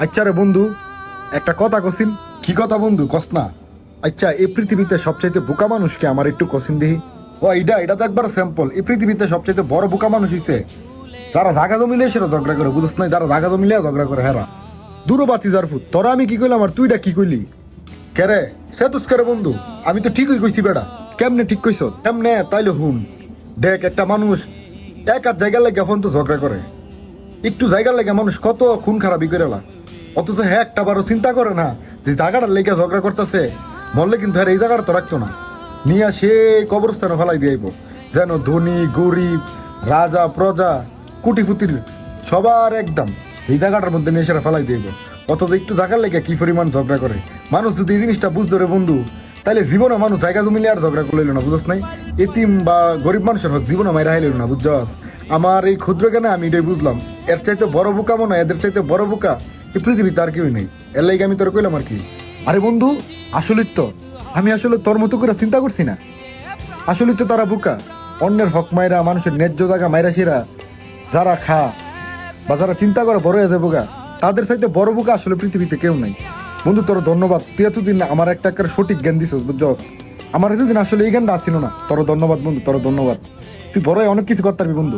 আচ্ছা রে বন্ধু, একটা কথা কসিন। কি কথা বন্ধু, কস না। আচ্ছা, এই পৃথিবীতে সবচাইতে বোকা মানুষকে আমার একটু কসিন দিহি। ও এটা তো একবার স্যাম্পল। এই পৃথিবীতে সবচাইতে বড় বোকা মানুষ হইছে যারা জাগা জমিলে সেটা ঝগড়া করে, বুঝছ নাই? যারা জাগা জমিলে ঝগড়া করে হেরা দূরবাতি যার ফুট। তোরা আমি কি কইলাম আর তুইটা কি কইলি? কেরে সেতুস করে বন্ধু, আমি তো ঠিকই কইছি বেটা। কেমনে ঠিক কইছ? কেমনে তাইলে হুন। দেখ, একটা মানুষ এক আধ জায়গা লাগে এখন তো ঝগড়া করে, একটু জায়গার লেগে মানুষ কত খুন খারাপি করে লা। অথচ হ্যাঁ একটা বারো চিন্তা করে না যে জায়গাটার লেগে ঝগড়া করতেছে, মরলে কিন্তু আর এই জায়গাটা তো রাখতো না, নিয়ে সে কবরস্থানে ফেলাই দিয়ে আইব। যেন ধনী গরিব রাজা প্রজা কুটিপুতির সবার একদম এই জায়গাটার মধ্যে নিয়ে সেটা ফেলাই দিয়ে আইব। অথচ একটু জায়গার লেগে কি পরিমাণ ঝগড়া করে। মানুষ যদি এই জিনিসটা বুঝতো রে বন্ধু, তাহলে জীবনে মানুষ জায়গা জমিলে আর ঝগড়া করলে না, বুঝছ নাই? এতিম বা গরিব মানুষের হোক জীবনে মাইরা হাইল না, বুঝছস? আমার এই ক্ষুদ্র জ্ঞানে আমি এটাই বুঝলাম। এর চাইতে বড় বোকা মনে হয়, এদের চাইতে বড় বোকা এই পৃথিবীতে আর কেউই নেই। এর লাগে আমি তোর কইলাম আর কি। আরে বন্ধু, আসলে তো আমি আসলে তোর মতো করে চিন্তা করছি না। আসলে তো তারা বোকা। অন্যের হক মাইরা, মানুষের ন্যায্য জায়গা মাইরা সেরা যারা খা বা যারা চিন্তা করে বড় হয়ে যাবো গা, তাদের চাইতে বড় বোকা আসলে পৃথিবীতে কেউ নাই। বন্ধু তোর ধন্যবাদ, তুই এতদিন আমার একটা সঠিক জ্ঞান দিছিস, বুঝছস? আমার এতদিন আসলে এই জ্ঞানটা আসছিল না। তোর ধন্যবাদ বন্ধু, তোর ধন্যবাদ। তুই বড় হয়ে অনেক কিছু করতে পারবি বন্ধু।